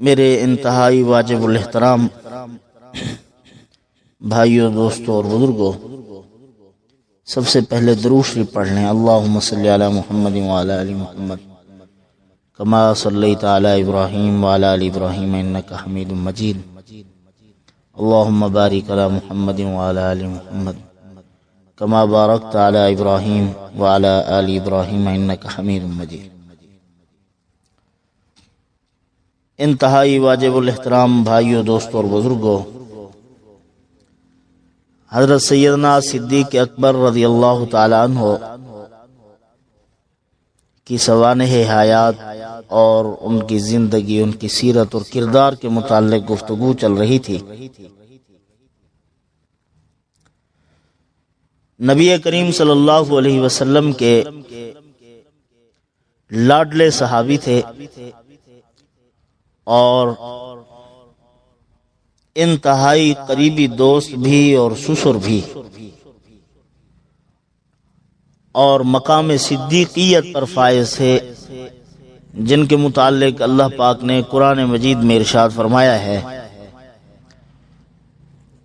میرے انتہائی واجب الاحترام بھائیوں، دوستوں اور بزرگوں، سب سے پہلے درود شریف پڑھ لیں۔ اللہم صلی علی محمد وعلی آل محمد کما صلیت علی ابراہیم وعلی آل ابراہیم انک حمید مجید۔ اللہم بارک علی محمد وعلی آل محمد کما بارکت علی ابراہیم وعلی آل ابراہیم انک حمید مجید۔ انتہائی واجب الاحترام بھائیوں، دوستوں اور بزرگوں، حضرت سیدنا صدیق اکبر رضی اللہ تعالی عنہ کی سوانح حیات اور ان کی زندگی، ان کی سیرت اور کردار کے متعلق گفتگو چل رہی تھی۔ نبی کریم صلی اللہ علیہ وسلم کے لاڈلے صحابی تھے اور انتہائی قریبی دوست بھی اور سسر بھی، اور مقام صدیقیت پر فائز تھے، جن کے متعلق اللہ پاک نے قرآن مجید میں ارشاد فرمایا ہے: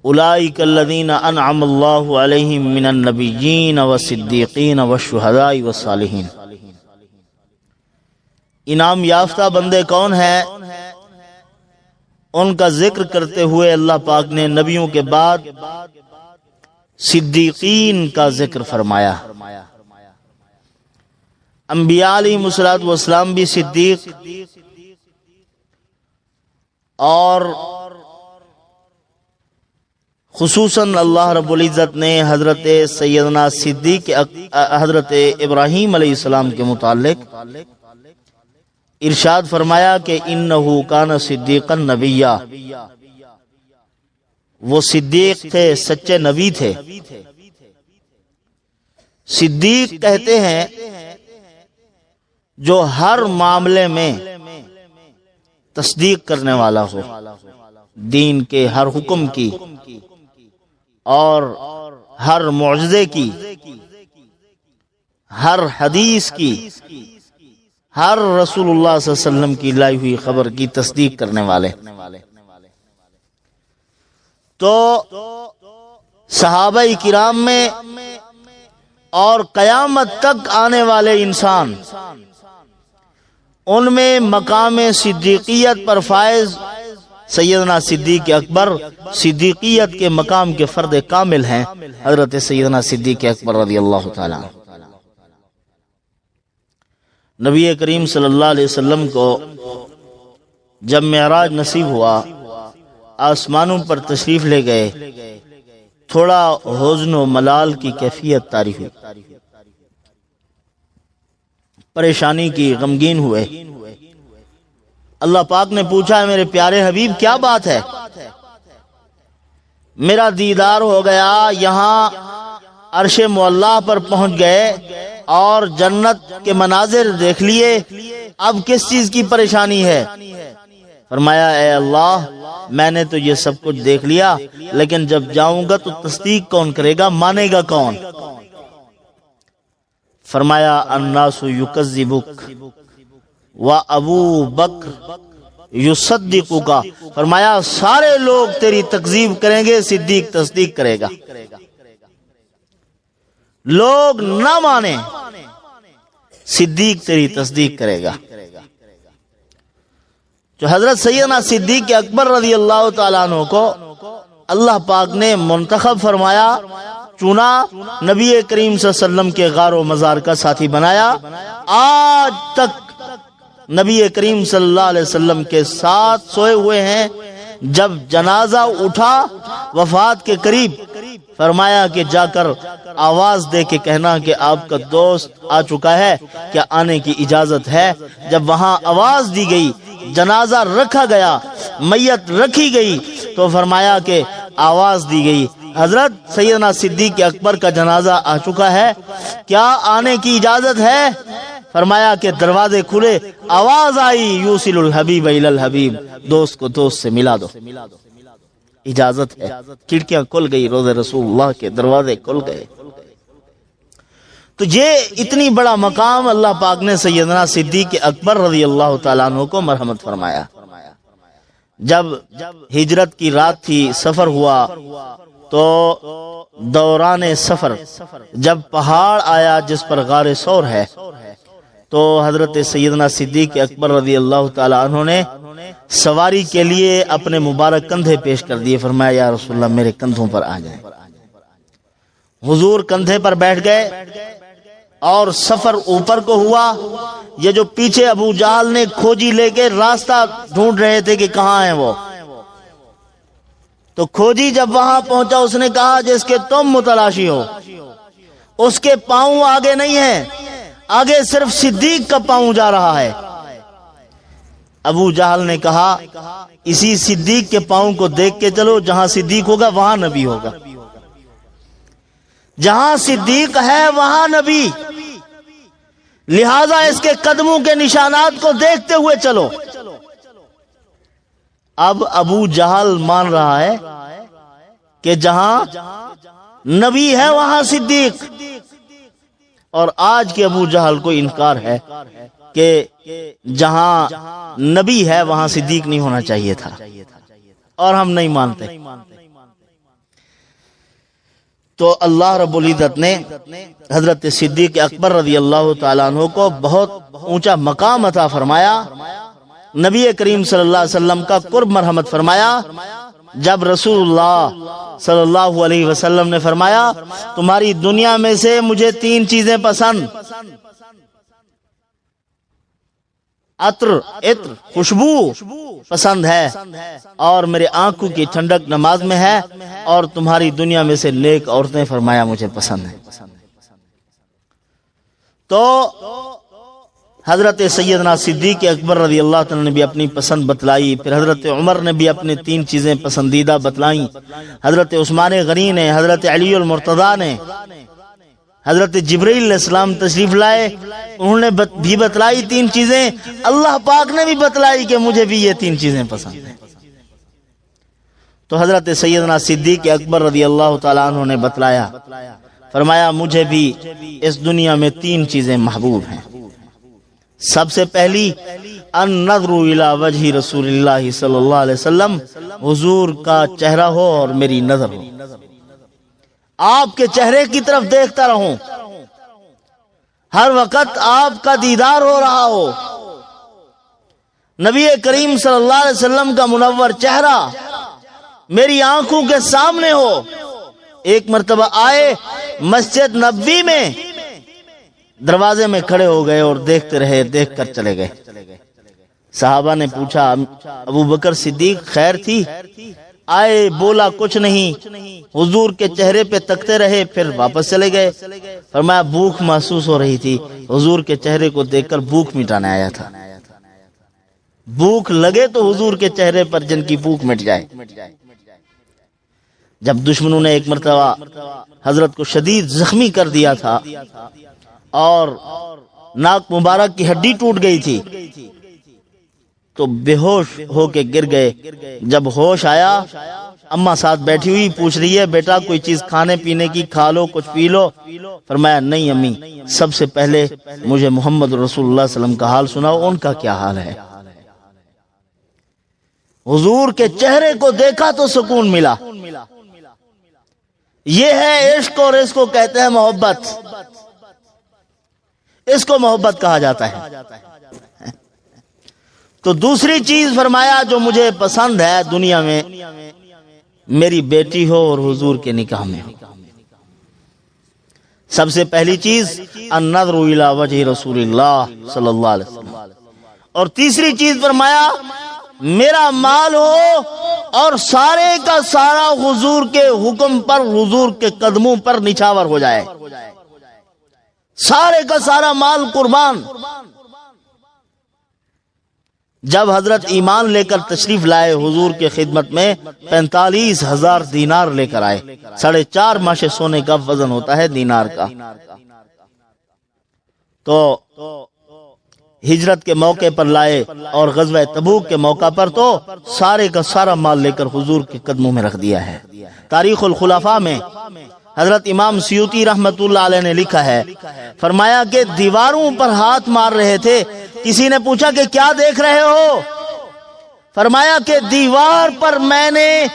اولئک الذین انعم اللہ علیہم من النبیین والصدیقین والشہداء والصالحین۔ انعام یافتہ بندے کون ہیں؟ ان کا ذکر کرتے ہوئے اللہ پاک نے نبیوں کے بعد صدیقین کا ذکر فرمایا۔ انبیاء علیہم الصلوۃ والسلام بھی صدیق، اور خصوصاً اللہ رب العزت نے حضرت سیدنا صدیق حضرت ابراہیم علیہ السلام کے متعلق ارشاد فرمایا کہ انہو کان صدیقا نبیا، وہ صدیق تھے، سچے نبی تھے۔ صدیق کہتے ہیں جو ہر معاملے میں تصدیق کرنے والا ہو، دین کے ہر حکم کی اور ہر معجزے کی، ہر حدیث کی، ہر رسول اللہ صلی اللہ علیہ وسلم کی لائی ہوئی خبر کی تصدیق کرنے والے۔ تو صحابہ کرام میں اور قیامت تک آنے والے انسان، ان میں مقام صدیقیت پر فائز سیدنا صدیق اکبر صدیقیت کے مقام کے فرد کامل ہیں، حضرت سیدنا صدیق اکبر رضی اللہ تعالیٰ عنہ۔ نبی کریم صلی اللہ علیہ وسلم کو جب معراج نصیب ہوا، آسمانوں پر تشریف لے گئے، تھوڑا حزن و ملال کی کیفیت طاری ہوئی، پریشانی کی، غمگین ہوئے۔ اللہ پاک نے پوچھا: ہے میرے پیارے حبیب کیا بات ہے؟ میرا دیدار ہو گیا، یہاں عرش معلیٰ پر پہنچ گئے اور جنت کے مناظر دیکھ لیے، اب کس چیز کی پریشانی ہے؟ فرمایا: اے اللہ، میں نے تو یہ سب کچھ دیکھ لیا، لیکن جب جاؤں گا تو تصدیق کون کرے گا، مانے گا کون؟ فرمایا: الناس یکذبک وابو بکر یصدقک۔ فرمایا سارے لوگ تیری تکذیب کریں گے، صدیق تصدیق کرے گا۔ لوگ نہ مانے، صدیق تیری تصدیق کرے گا۔ جو حضرت سیدنا صدیق اکبر رضی اللہ تعالیٰ عنہ کو اللہ پاک نے منتخب فرمایا، چنا، نبی کریم صلی اللہ علیہ وسلم کے غار و مزار کا ساتھی بنایا، آج تک نبی کریم صلی اللہ علیہ وسلم کے ساتھ سوئے ہوئے ہیں۔ جب جنازہ اٹھا وفات کے قریب، فرمایا کہ جا کر آواز دے کے کہنا کہ آپ کا دوست آ چکا ہے، کیا آنے کی اجازت ہے؟ جب وہاں آواز دی گئی، جنازہ رکھا گیا، میت رکھی گئی، تو فرمایا کہ آواز دی گئی حضرت سیدنا صدیق اکبر کا جنازہ آ چکا ہے، کیا آنے کی اجازت ہے؟ فرمایا کہ دروازے کھلے، آواز آئی: یوصل الحبیب الی الحبیب، دوست کو دوست سے ملا دو، اجازت ہے۔ کھڑکیاں کھل گئی، روضہ رسول اللہ کے دروازے کھل گئے۔ تو یہ اتنی بڑا مقام اللہ پاک نے سیدنا صدیق اکبر رضی اللہ تعالیٰ عنہ کو مرحمت فرمایا۔ جب ہجرت کی رات تھی، سفر ہوا، تو دوران سفر جب پہاڑ آیا جس پر غار ثور ہے، تو حضرت سیدنا صدیق اکبر رضی اللہ تعالی عنہ نے سواری کے لیے اپنے مبارک کندھے پیش کر دیے، فرمایا یا رسول اللہ میرے کندھوں پر آ جائیں۔ حضور کندھے پر بیٹھ گئے اور سفر اوپر کو ہوا۔ یہ جو پیچھے ابو جہل نے کھوجی لے کے راستہ ڈھونڈ رہے تھے کہ کہاں ہیں وہ، تو کھوجی جب وہاں پہنچا اس نے کہا جس کے تم متلاشی ہو اس کے پاؤں آگے نہیں ہیں، آگے صرف صدیق کا پاؤں جا رہا ہے۔ ابو جہل نے کہا اسی صدیق کے پاؤں کو دیکھ کے چلو، جہاں صدیق ہوگا وہاں نبی ہوگا، جہاں صدیق ہے وہاں نبی، لہذا اس کے قدموں کے نشانات کو دیکھتے ہوئے چلو۔ اب ابو جہل مان رہا ہے کہ جہاں نبی ہے وہاں صدیق، اور آج کے ابو جہل کو انکار ہے کہ جہاں نبی ہے وہاں صدیق نہیں ہونا چاہیے تھا، اور ہم نہیں مانتے۔ تو اللہ رب العزت نے حضرت صدیق اکبر رضی اللہ تعالیٰ عنہ کو بہت اونچا مقام عطا فرمایا، نبی کریم صلی اللہ علیہ وسلم کا قرب مرحمت فرمایا۔ جب رسول اللہ صلی اللہ علیہ وسلم نے فرمایا تمہاری دنیا میں سے مجھے 3 چیزیں پسند، عطر خوشبو پسند ہے، اور میرے آنکھوں کی ٹھنڈک نماز میں ہے، اور تمہاری دنیا میں سے نیک عورتیں فرمایا مجھے پسند ہیں۔ تو حضرت سیدنا صدیق اکبر رضی اللہ تعالیٰ نے بھی اپنی پسند بتلائی، پھر حضرت عمر نے بھی اپنی 3 چیزیں پسندیدہ بتلائیں، حضرت عثمان غنی نے، حضرت علی المرتضیٰ نے، حضرت جبرائیل علیہ السلام تشریف لائے، انہوں نے بھی بتلائی 3 چیزیں، اللہ پاک نے بھی بتلائی کہ مجھے بھی یہ 3 چیزیں پسند ہیں۔ تو حضرت سیدنا صدیق اکبر رضی اللہ تعالیٰ عنہ نے بتلایا، فرمایا مجھے بھی اس دنیا میں 3 چیزیں محبوب ہیں۔ سب سے پہلی النظر الی وجہ رسول اللہ صلی اللہ علیہ وسلم، حضور کا چہرہ ہو اور میری نظر ہو، آپ کے چہرے کی طرف دیکھتا رہوں، ہر وقت آپ کا دیدار ہو رہا ہو، نبی کریم صلی اللہ علیہ وسلم کا منور چہرہ میری آنکھوں کے سامنے ہو۔ ایک مرتبہ آئے مسجد نبوی میں، دروازے میں کھڑے ہو گئے اور دیکھتے رہے، دیکھ کر چلے گئے۔ صحابہ نے پوچھا ابو بکر صدیق خیر تھی؟ آئے بولا کچھ نہیں، حضور کے چہرے پہ تکتے رہے، پھر واپس چلے گئے۔ فرمایا بھوک محسوس ہو رہی تھی، حضور کے چہرے کو دیکھ کر بھوک مٹانے آیا تھا۔ بھوک لگے تو حضور کے چہرے پر جن کی بھوک مٹ جائے۔ جب دشمنوں نے ایک مرتبہ حضرت کو شدید زخمی کر دیا تھا اور ناک مبارک کی ہڈی ٹوٹ گئی تھی، تو بے ہوش ہو کے گر گئے۔ جب ہوش آیا اماں ساتھ بیٹھی ہوئی پوچھ رہی ہے بیٹا کوئی چیز کھانے پینے کی کھا لو، کچھ پی لو۔ فرمایا نہیں امی، سب سے پہلے مجھے محمد رسول اللہ صلی اللہ علیہ وسلم کا حال سناؤ، ان کا کیا حال ہے۔ حضور کے چہرے کو دیکھا تو سکون ملا۔ یہ ہے عشق، اور اس کو کہتے ہیں محبت، اس کو محبت کہا جاتا ہے۔ تو دوسری چیز فرمایا جو مجھے پسند ہے دنیا میں، میری بیٹی ہو اور حضور کے نکاح میں ہو۔ سب سے پہلی چیز النظر الی وجہ رسول اللہ صلی اللہ علیہ وسلم، اور تیسری چیز فرمایا میرا مال ہو اور سارے کا سارا حضور کے حکم پر، حضور کے قدموں پر نچھاور ہو جائے، سارے کا سارا مال قربان۔ جب حضرت ایمان لے کر تشریف لائے حضور کے خدمت میں 45,000 دینار لے کر آئے، 4.5 ماشے سونے کا وزن ہوتا ہے دینار کا۔ تو ہجرت کے موقع پر لائے اور غزوہ تبوک کے موقع پر تو سارے کا سارا مال لے کر حضور کے قدموں میں رکھ دیا ہے۔ تاریخ الخلفاء میں حضرت امام سیوطی رحمت اللہ علیہ نے لکھا ہے، فرمایا کہ دیواروں پر ہاتھ مار رہے تھے، کسی نے پوچھا کہ کیا دیکھ رہے ہو؟ فرمایا کہ دیوار پر میں نے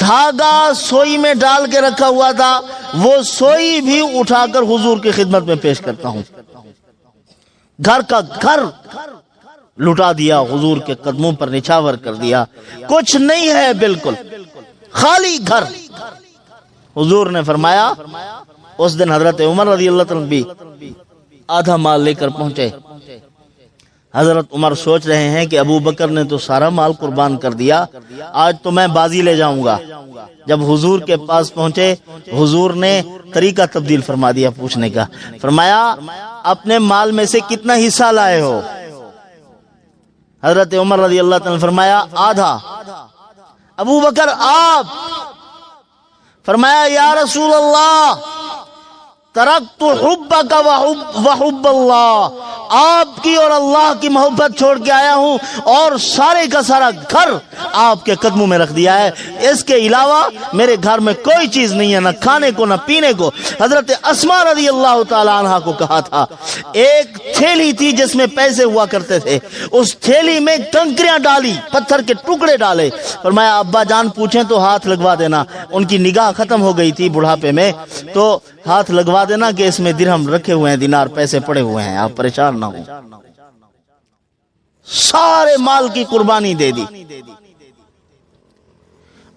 دھاگا سوئی میں ڈال کے رکھا ہوا تھا، وہ سوئی بھی اٹھا کر حضور کی خدمت میں پیش کرتا ہوں۔ گھر کا گھر لٹا دیا، حضور کے قدموں پر نچھاور کر دیا، کچھ نہیں ہے، بالکل خالی گھر۔ حضور نے فرمایا اس دن حضرت عمر رضی اللہ عنہ بھی آدھا مال لے کر پہنچے۔ حضرت عمر سوچ رہے ہیں کہ ابو بکر نے تو سارا مال قربان کر دیا، آج تو میں بازی لے جاؤں گا۔ جب حضور کے پاس پہنچے، حضور نے طریقہ تبدیل فرما دیا پوچھنے کا۔ فرمایا اپنے مال میں سے کتنا حصہ لائے ہو؟ حضرت عمر رضی اللہ عنہ نے فرمایا آدھا۔ ابو بکر آپ؟ فرمایا یا رسول اللہ ترکت حبک وحب اللہ، آپ کی اور اللہ کی محبت چھوڑ کے آیا ہوں اور سارے کا سارا گھر آپ کے قدموں میں رکھ دیا ہے، اس کے علاوہ میرے گھر میں کوئی چیز نہیں ہے، نہ کھانے کو نہ پینے کو۔ حضرت اسماء رضی اللہ تعالی عنہا کو کہا تھا، ایک تھیلی تھی جس میں پیسے ہوا کرتے تھے، اس تھیلی میں کنکریاں ڈالی، پتھر کے ٹکڑے ڈالے۔ فرمایا ابا جان پوچھیں تو ہاتھ لگوا دینا، ان کی نگاہ ختم ہو گئی تھی بڑھاپے میں، تو ہاتھ لگوا دینا کہ اس میں درہم رکھے ہوئے ہیں، دینار پیسے پڑے ہوئے ہیں، آپ پریشان نہ ہوں۔ سارے مال کی قربانی دے دی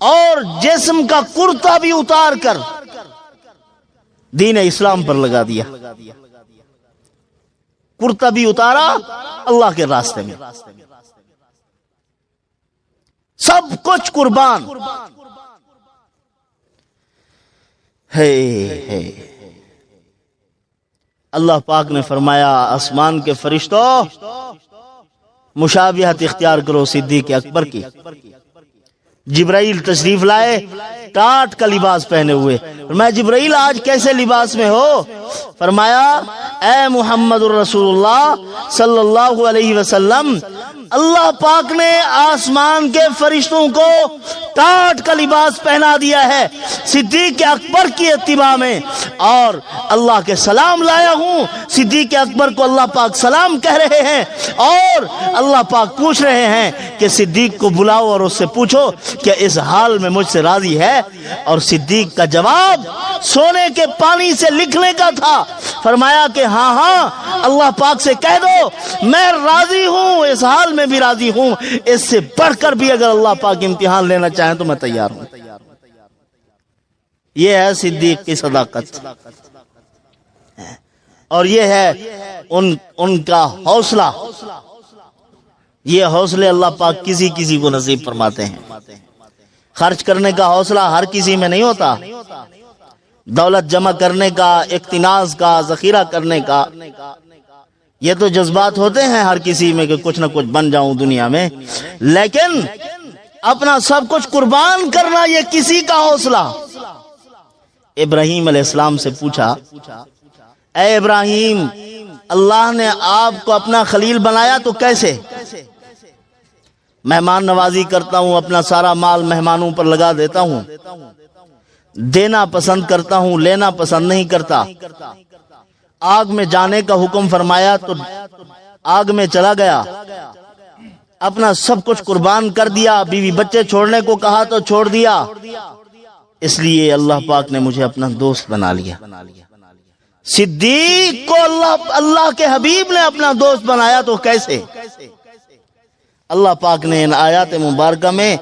اور جسم کا کرتا بھی اتار کر دین اسلام پر لگا دیا، کرتا بھی اتارا اللہ کے راستے میں، سب کچھ قربان ہے۔ اللہ پاک نے فرمایا آسمان کے فرشتوں مشابہت اختیار کرو صدیق اکبر کی۔ جبرائیل تشریف لائے ٹاٹ کا لباس پہنے ہوئے۔ فرمایا جبرائیل آج کیسے لباس میں ہو؟ فرمایا اے محمد الرسول اللہ صلی اللہ علیہ وسلم، اللہ پاک نے آسمان کے فرشتوں کو ٹاٹ کا لباس پہنا دیا ہے صدیق اکبر کی اتباع میں، اور اللہ کے سلام لایا ہوں۔ صدیق اکبر کو اللہ پاک سلام کہہ رہے ہیں اور اللہ پاک پوچھ رہے ہیں کہ صدیق کو بلاؤ اور اس سے پوچھو کہ اس حال میں مجھ سے راضی ہے، اور صدیق کا جواب سونے کے پانی سے لکھنے کا تھا۔ فرمایا کہ ہاں ہاں اللہ پاک سے کہہ دو میں راضی ہوں، اس حال میں بھی راضی ہوں، اس سے بڑھ کر بھی اگر اللہ پاک امتحان لینا چاہیں تو میں تیار ہوں۔ یہ ہے صدیق کی صداقت، اور یہ ہے ان کا حوصلہ۔ یہ حوصلے اللہ پاک کسی کسی کو نصیب فرماتے ہیں۔ خرچ کرنے کا حوصلہ ہر کسی میں نہیں ہوتا، دولت جمع کرنے کا، اقتناص کا، ذخیرہ کرنے کا، یہ تو جذبات ہوتے ہیں ہر کسی میں کہ کچھ نہ کچھ بن جاؤں دنیا میں، لیکن اپنا سب کچھ قربان کرنا یہ کسی کا حوصلہ۔ ابراہیم علیہ السلام سے پوچھا اے ابراہیم اللہ نے آپ کو اپنا خلیل بنایا تو کیسے؟ مہمان نوازی کرتا ہوں، اپنا سارا مال مہمانوں پر لگا دیتا ہوں، دینا پسند کرتا ہوں، لینا پسند نہیں کرتا۔ آگ میں جانے کا حکم فرمایا تو آگ میں چلا گیا، اپنا سب کچھ قربان کر دیا، بیوی بچے چھوڑنے کو کہا تو چھوڑ دیا، اس لیے اللہ پاک نے مجھے اپنا دوست بنا لیا۔ صدیق کو اللہ کے حبیب نے اپنا دوست بنایا تو کیسے؟ اللہ پاک نے ان آیات مبارکہ میں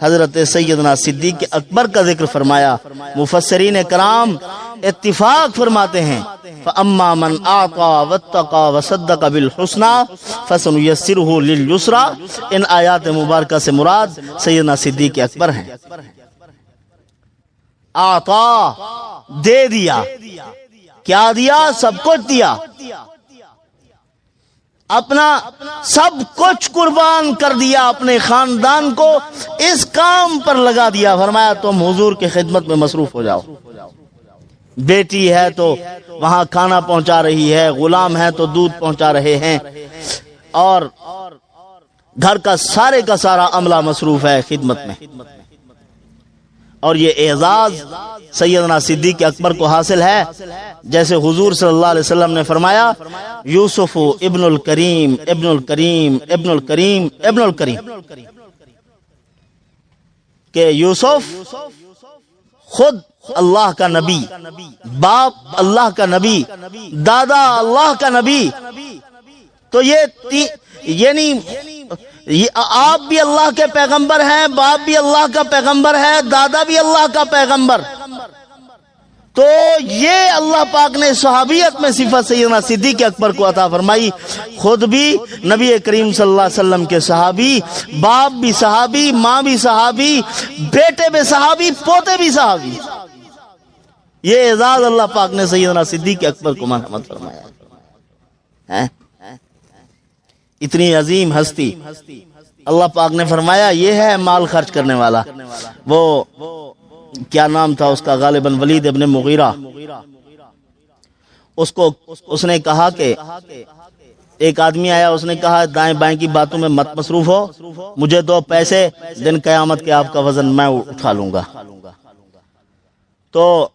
حضرت سیدنا صدیق اکبر کا ذکر فرمایا۔ مفسرین کرام اتفاق فرماتے ہیں فَأَمَّا مَنْ أَعْطَى وَاتَّقَى وَصَدَّقَ بِالْحُسْنَى فَسَنُيَسِّرُهُ لِلْيُسْرَى۔ ان آیات مبارکہ سے مراد سیدنا صدیق اکبر ہیں۔ آتا دے دیا، کیا دیا؟ سب کچھ دیا، اپنا سب کچھ قربان کر دیا، اپنے خاندان کو اس کام پر لگا دیا۔ فرمایا تم حضور کی خدمت میں مصروف ہو جاؤ، بیٹی ہے تو وہاں کھانا پہنچا رہی ہے، غلام ہے تو دودھ پہنچا رہے ہیں، اور گھر کا سارا عملہ مصروف ہے خدمت میں۔ اور یہ اعزاز سیدنا صدیق اکبر کو حاصل ہے، جیسے حضور صلی اللہ علیہ وسلم نے فرمایا یوسف ابن الکریم ابن الکریم ابن الکریم ابن الکریم۔ کہ یوسف خود اللہ کا نبی، باپ اللہ کا نبی، دادا اللہ کا نبی، تو یعنی آپ بھی اللہ کے پیغمبر ہیں، باپ بھی اللہ کا پیغمبر ہے، دادا بھی اللہ کا پیغمبر. تو یہ اللہ پاک نے صحابیت میں صفت سیدنا صدیق اکبر کو عطا فرمائی. خود بھی نبی کریم صلی اللہ علیہ وسلم کے صحابی، باپ بھی صحابی، ماں بھی صحابی، بیٹے بھی صحابی، پوتے بھی صحابی. یہ اعزاز اللہ پاک نے سیدنا صدیق اکبر کو مرحمت فرمایا. اتنی عظیم ہستی اللہ پاک نے فرمایا یہ ہے مال خرچ کرنے والا. وہ کیا نام تھا اس کا، غالباً ولید ابن مغیرہ. اس نے کہا کہ ایک آدمی آیا، اس نے کہا دائیں بائیں کی باتوں میں مت مصروف ہو، مجھے دو پیسے، دن قیامت کے آپ کا وزن میں اٹھا لوں گا. تو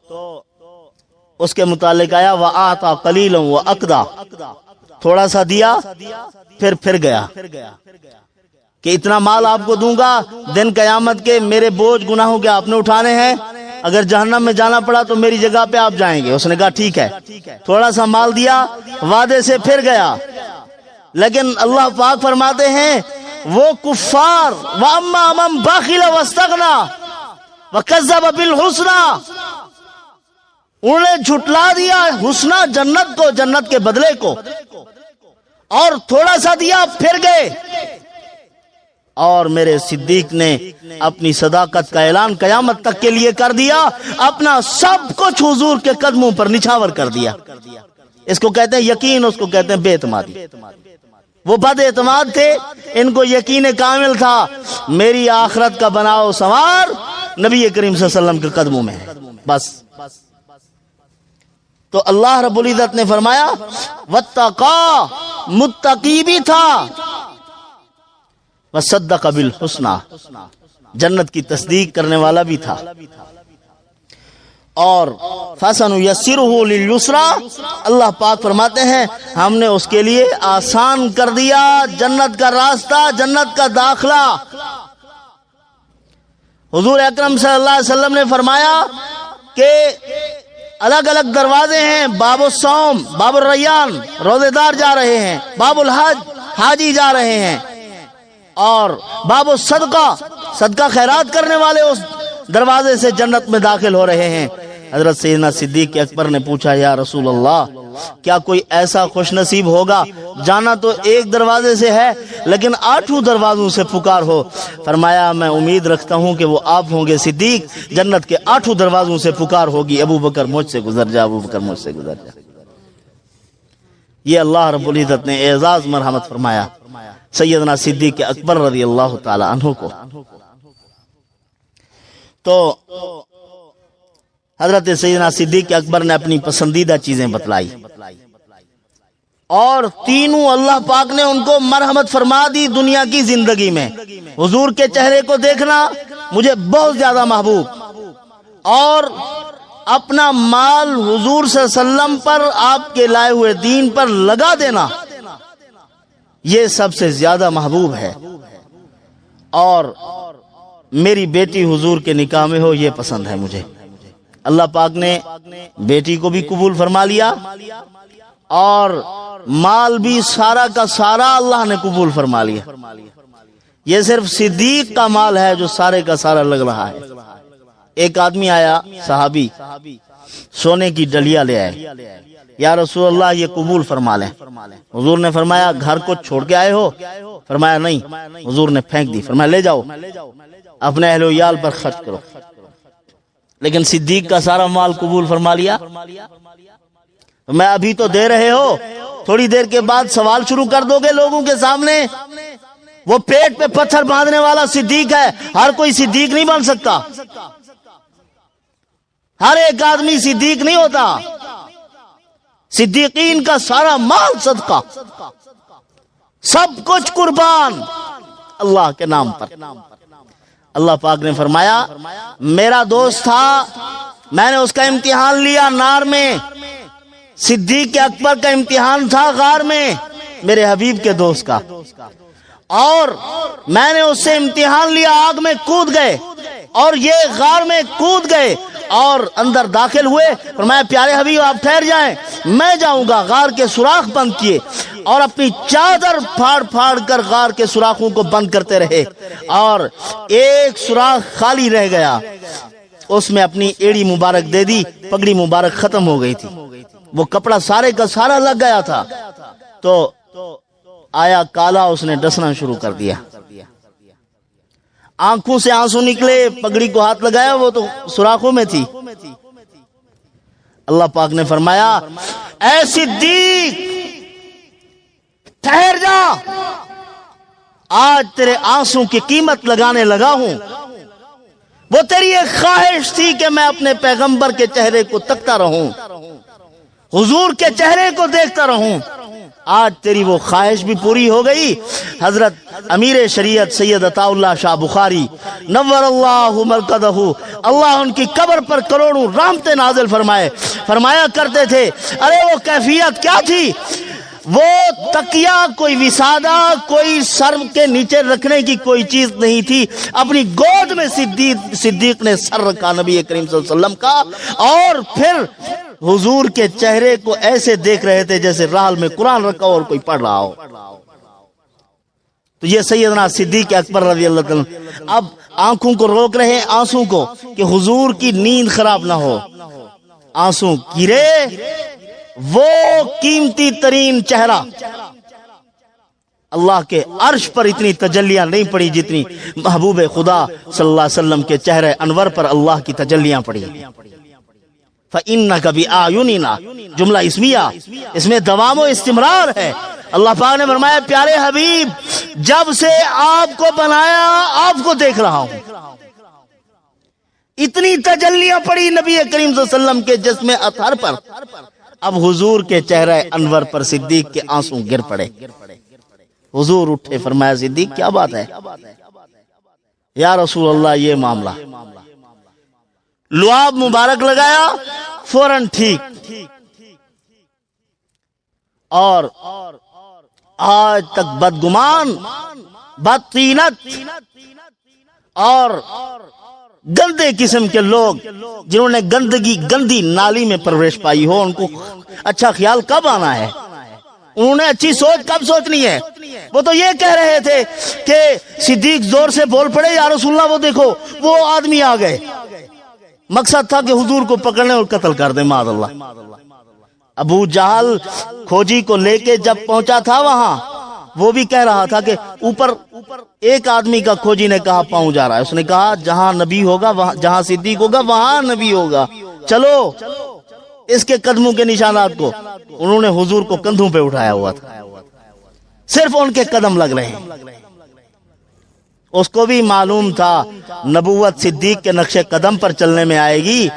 اس کے متعلق آیا وَآتَى قَلِيلًا وَأَقْدَى، تھوڑا سا دیا پھر گیا کہ اتنا مال آپ کو دوں گا، دن قیامت کے میرے بوجھ گناہوں کے آپ نے اٹھانے ہیں، اگر جہنم میں جانا پڑا تو میری جگہ پہ آپ جائیں گے. اس نے کہا ٹھیک ہے. تھوڑا سا مال دیا، وعدے سے پھر گیا. لیکن اللہ پاک فرماتے ہیں وہ کفار وَأَمَّا مَن بَخِلَ وَاسْتَغْنَىٰ وَكَذَّبَ بِالْحُسْنَىٰ، انہوں نے جھٹلا دیا حسنہ، جنت کو، جنت کے بدلے کو، اور تھوڑا سا دیا پھر گئے. اور میرے صدیق نے اپنی صداقت کا اعلان قیامت تک کے لیے کر دیا، اپنا سب کچھ حضور کے قدموں پر نچھاور کر دیا. اس کو کہتے ہیں یقین، اس کو کہتے ہیں بے اعتمادی. وہ بد اعتماد تھے، ان کو یقین کامل تھا میری آخرت کا بناؤ سنوار نبی کریم صلی اللہ علیہ وسلم کے قدموں میں ہے بس. تو اللہ رب العزت نے فرمایا واتقا، متقی بھی تھا، وصدق بالحسنى، جنت کی تصدیق کرنے والا بھی تھا. اور فَسَنُيَسِّرُهُ لِلْيُسْرَى، اللہ پاک فرماتے ہیں ہم نے اس کے لیے آسان کر دیا جنت کا راستہ، جنت کا داخلہ. حضور اکرم صلی اللہ علیہ وسلم نے فرمایا کہ الگ الگ دروازے ہیں، باب الصوم، باب الریان، روزے دار جا رہے ہیں، باب الحج، حاجی جا رہے ہیں، اور باب الصدقہ، صدقہ خیرات کرنے والے اس دروازے سے جنت میں داخل ہو رہے ہیں. حضرت سیدنا صدیق اکبر نے پوچھا یا رسول اللہ کیا کوئی ایسا خوش نصیب ہوگا، جانا تو ایک دروازے سے ہے لیکن 8 دروازوں سے پکار ہو؟ فرمایا میں امید رکھتا ہوں کہ وہ آپ ہوں گے صدیق، جنت کے 8 دروازوں سے پکار ہوگی ابو بکر مجھ سے گزر جا، ابو بکر مجھ سے گزر جا. یہ اللہ رب العزت نے اعزاز مرحمت فرمایا سیدنا صدیق اکبر رضی اللہ تعالی عنہ کو. تو حضرت سیدنا صدیق اکبر نے اپنی پسندیدہ چیزیں بتلائی، اور تینوں اللہ پاک نے ان کو مرحمت فرما دی دنیا کی زندگی میں. حضور کے چہرے کو دیکھنا مجھے بہت زیادہ محبوب، اور اپنا مال حضور صلی اللہ علیہ وسلم پر، آپ کے لائے ہوئے دین پر لگا دینا، یہ سب سے زیادہ محبوب ہے. اور میری بیٹی حضور کے نکاح میں ہو، یہ پسند ہے مجھے. اللہ پاک نے بیٹی کو بھی قبول فرما لیا، اور مال بھی سارا کا سارا اللہ نے قبول فرما لیا. یہ صرف صدیق کا مال ہے جو سارے کا سارا لگ رہا ہے. ایک آدمی آیا، صحابی، سونے کی ڈلیا لے آئے، یا رسول اللہ یہ قبول فرما لیں. حضور نے فرمایا گھر کو چھوڑ کے آئے ہو؟ فرمایا نہیں. حضور نے پھینک دی، فرمایا لے جاؤ اپنے اہل و عیال پر خرچ کرو. لیکن صدیق کا سارا مال قبول فرما لیا. میں ابھی تو دے رہے ہو، تھوڑی دیر کے بعد سوال شروع کر دو گے لوگوں کے سامنے. وہ پیٹ پہ پتھر باندھنے والا صدیق ہے، ہر کوئی صدیق نہیں بن سکتا، ہر ایک آدمی صدیق نہیں ہوتا. صدیقین کا سارا مال صدقہ، سب کچھ قربان اللہ کے نام پر. اللہ پاک نے فرمایا میرا دوست تھا، میں نے اس کا امتحان لیا نار میں، صدیق اکبر کا امتحان تھا غار میں میرے حبیب کے دوست کا، اور میں نے اس سے امتحان لیا، آگ میں کود گئے. اور یہ غار میں کود گئے اور اندر داخل ہوئے. فرمایا پیارے حبیب آپ ٹھہر جائیں، میں جاؤں گا. غار کے سوراخ بند کیے اور اپنی چادر پھاڑ پھاڑ کر غار کے سوراخوں کو بند کرتے رہے اور ایک سوراخ خالی رہ گیا، اس میں اپنی ایڑی مبارک دے دی. پگڑی مبارک ختم ہو گئی تھی، وہ کپڑا سارے کا سارا لگ گیا تھا. تو آیا کالا، اس نے ڈسنا شروع کر دیا. آنکھوں سے آنسو نکلے، پگڑی کو ہاتھ لگایا، وہ تو سوراخوں میں تھی. اللہ پاک نے فرمایا اے صدیق ٹھہر جا، آج تیرے آنسوں کی قیمت لگانے لگا ہوں. وہ تیری ایک خواہش تھی کہ میں اپنے پیغمبر کے چہرے کو تکتا رہوں، حضور کے چہرے کو دیکھتا رہوں. آج تیری وہ خواہش بھی پوری ہو گئی. حضرت امیر شریعت سید عطا اللہ شاہ بخاری نور اللہ مرقدہ، اللہ ان کی قبر پر کروڑوں رحمتیں نازل فرمائے، فرمایا کرتے تھے ارے وہ کیفیت کیا تھی، وہ تکیہ، کوئی وسادہ، کوئی سر کے نیچے رکھنے کی کوئی چیز نہیں تھی. اپنی گود میں صدیق نے سر رکھا نبی کریم صلی اللہ علیہ وسلم کا، اور پھر حضور کے چہرے کو ایسے دیکھ رہے تھے جیسے رحل میں قرآن رکھا اور کوئی پڑھ رہا ہو. تو یہ سیدنا صدیق اکبر رضی اللہ عنہ اب آنکھوں کو روک رہے ہیں، آنسوں کو، کہ حضور کی نیند خراب نہ ہو. آنسوں گرے، وہ قیمتی ترین چہرہ، اللہ کے عرش پر اتنی تجلیاں نہیں پڑی جتنی محبوب خدا صلی اللہ علیہ وسلم کے چہرے انور پر اللہ کی تجلیاں پڑی. فَإِنَّكَ بِآيُنِنَا جملہ اسمیہ، اس میں دوام و استمرار ہے. اللہ پاک نے فرمایا پیارے حبیب جب سے آپ کو بنایا آپ کو دیکھ رہا ہوں. اتنی تجلیاں پڑی نبی کریم صلی اللہ علیہ وسلم کے جسم اطہر پر. اب حضور کے چہرے انور پر صدیق کے آنسو گر پڑے. حضور اٹھے، فرمایا صدیق کیا بات ہے؟ یا رسول اللہ یہ معاملہ. لعاب مبارک لگایا، فوراً ٹھیک. اور آج تک بدگمان، بدطینت اور گندے قسم کے لوگ جنہوں نے گندی نالی میں پرورش پائی ہو، ان کو اچھا خیال کب آنا ہے؟ انہوں نے اچھی سوچ کب سوچنی ہے؟ وہ تو یہ کہہ رہے تھے کہ صدیق زور سے بول پڑے یا رسول اللہ وہ دیکھو وہ آدمی آ گئے. مقصد تھا کہ حضور کو پکڑنے اور قتل کر دیں معاذ اللہ. ابو جہل کھوجی کو لے کے جب پہنچا تھا وہاں، وہ بھی کہہ رہا تھا کہ اوپر ایک آدمی کا کھوجی نے کہا پاؤں جا رہا ہے. اس نے کہا جہاں نبی ہوگا، جہاں صدیق ہوگا وہاں نبی ہوگا، چلو اس کے قدموں کے نشانات کو. انہوں نے حضور کو کندھوں پہ اٹھایا ہوا تھا، صرف ان کے قدم لگ رہے ہیں. اس کو بھی معلوم تھا نبوت صدیق کے نقش قدم پر چلنے میں آئے گی.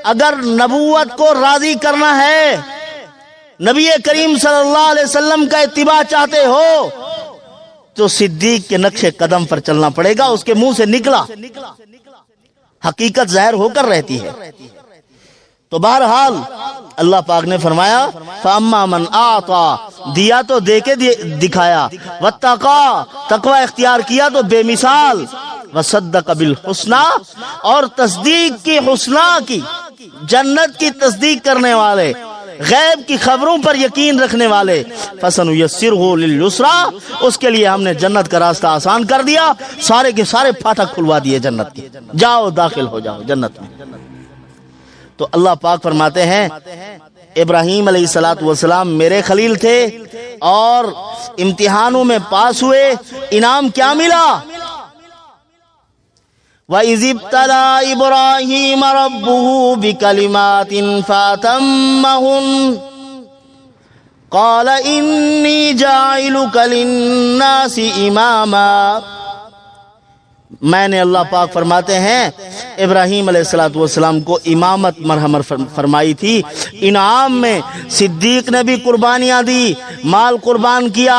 اگر نبوت کو راضی کرنا ہے، نبی کریم صلی اللہ علیہ وسلم کا اتباع چاہتے ہو تو صدیق کے نقش قدم پر چلنا پڑے گا. اس کے منہ سے نکلا، حقیقت ظاہر ہو کر رہتی ہے. تو بہرحال اللہ پاک نے فرمایا فَأَمَّا مَنْ أَعْطَى دیا تو دے کے دکھایا، وَاتَّقَى تقوی اختیار کیا تو بے مثال، وَصَدَّقَ بِالْحُسْنَى اور تصدیق کی حسنہ کی، جنت کی تصدیق کرنے والے، غیب کی خبروں پر یقین رکھنے والے، فَسَنُيَسِّرْهُ لِلْيُسْرَى اس کے لیے ہم نے جنت کا راستہ آسان کر دیا. سارے کے سارے پھاٹک کھلوا دیے جنت کے، جاؤ داخل ہو جاؤ جنت میں. تو اللہ پاک فرماتے ہیں ابراہیم علیہ السلام میرے خلیل تھے اور امتحانوں میں پاس ہوئے. انعام کیا ملا؟ وَإِذِ ابْتَلَىٰ إِبْرَاهِيمَ رَبُّهُ بِكَلِمَاتٍ فَأَتَمَّهُنَّ قَالَ إِنِّي جَاعِلُكَ لِلنَّاسِ إِمَامًا. میں نے اللہ پاک فرماتے ہیں ابراہیم علیہ السلام کو امامت مرحمت فرمائی تھی. انعام میں صدیق نے بھی قربانیاں دی، مال قربان کیا،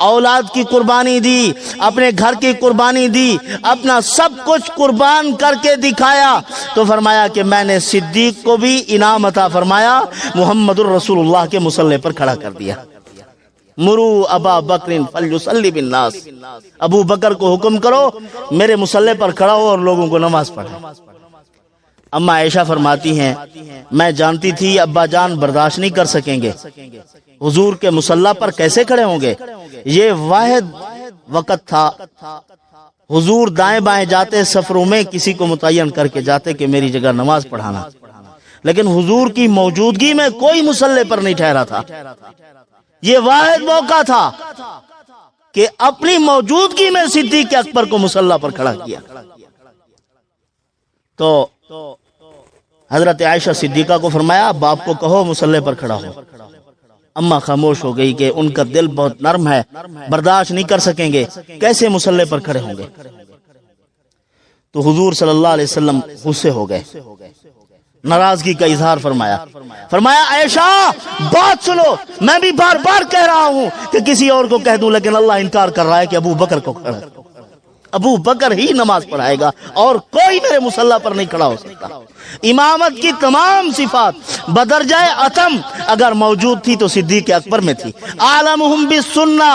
اولاد کی قربانی دی، اپنے گھر کی قربانی دی، اپنا سب کچھ قربان کر کے دکھایا. تو فرمایا کہ میں نے صدیق کو بھی انعام عطا فرمایا، محمد الرسول اللہ کے مصلی پر کھڑا کر دیا. مرو ابا بکر فلیصلی بالناس، ابو بکر کو حکم کرو میرے مصلی پر کھڑا ہو اور لوگوں کو نماز پڑھے۔ اما عائشہ فرماتی ہیں میں جانتی تھی ابا جان برداشت نہیں کر سکیں گے، حضور کے مصلی پر کیسے کھڑے ہوں گے؟ یہ واحد وقت تھا حضور دائیں بائیں جاتے سفروں میں کسی کو متعین کر کے جاتے کہ میری جگہ نماز پڑھانا، لیکن حضور کی موجودگی میں کوئی مصلی پر نہیں ٹھہرا تھا۔ یہ واحد موقع تھا کہ اپنی موجودگی میں صدیق اکبر کو مصلی پر کھڑا کیا۔ تو حضرت عائشہ صدیقہ کو فرمایا باپ کو کہو مصلی پر کھڑا ہو۔ اما خاموش ہو گئی کہ ان کا دل بہت نرم ہے، برداشت نہیں کر سکیں گے، کیسے مصلی پر کھڑے ہوں گے؟ تو حضور صلی اللہ علیہ وسلم غصے ہو گئے، ناراضگی کا اظہار فرمایا عائشہ بات سنو، میں بھی بار بار کہہ رہا ہوں کہ کسی اور کو کہہ دوں، لیکن اللہ انکار کر رہا ہے کہ ابو بکر کو کھڑا، ابو بکر ہی نماز پڑھائے گا اور کوئی میرے مصلی پر نہیں کھڑا ہو سکتا۔ امامت کی تمام صفات بدرجہ اتم اگر موجود تھی تو صدیق اکبر میں تھی۔ عالمہم بالسنہ،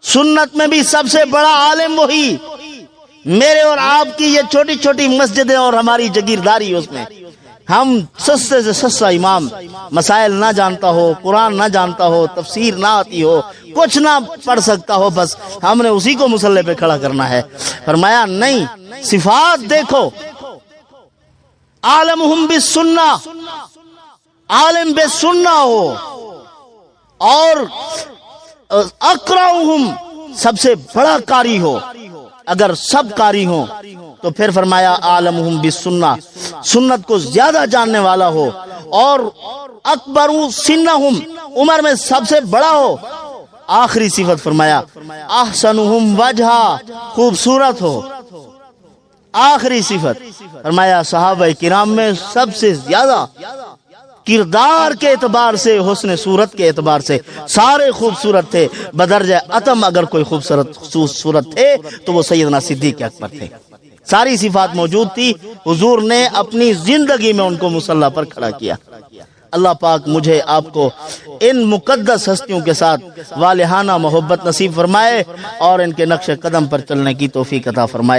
سنت میں بھی سب سے بڑا عالم وہی، میرے اور آپ کی یہ چھوٹی چھوٹی مسجدیں اور ہماری جگیرداری اس میں، ہم سستے سے سستا امام، مسائل نہ جانتا ہو، قرآن نہ جانتا ہو، تفسیر نہ آتی ہو، کچھ نہ پڑھ سکتا ہو، بس ہم نے اسی کو مصلی پہ کھڑا کرنا ہے۔ فرمایا نہیں، صفات دیکھو، عالمہم بالسنہ، عالم بے سنہ ہو، اور اقرأہم سب سے بڑا قاری ہو، اگر سب قاری ہوں تو پھر فرمایا عالمہم بالسنہ، سنت کو زیادہ جاننے والا ہو، اور اکبر سنہم عمر میں سب سے بڑا ہو۔ آخری صفت فرمایا احسنہم وجہا، خوبصورت ہو۔ آخری صفت فرمایا صحابہ کرام میں سب سے زیادہ کردار کے اعتبار سے، حسن صورت کے اعتبار سے سارے خوبصورت تھے، بدرجہ اتم اگر کوئی خوبصورت تھے تو وہ سیدنا صدیق اکبر تھے۔ ساری صفات موجود تھی، حضور نے اپنی زندگی میں ان کو مصلی پر کھڑا کیا۔ اللہ پاک مجھے آپ کو ان مقدس ہستیوں کے ساتھ والہانہ محبت نصیب فرمائے اور ان کے نقش قدم پر چلنے کی توفیق عطا فرمائے۔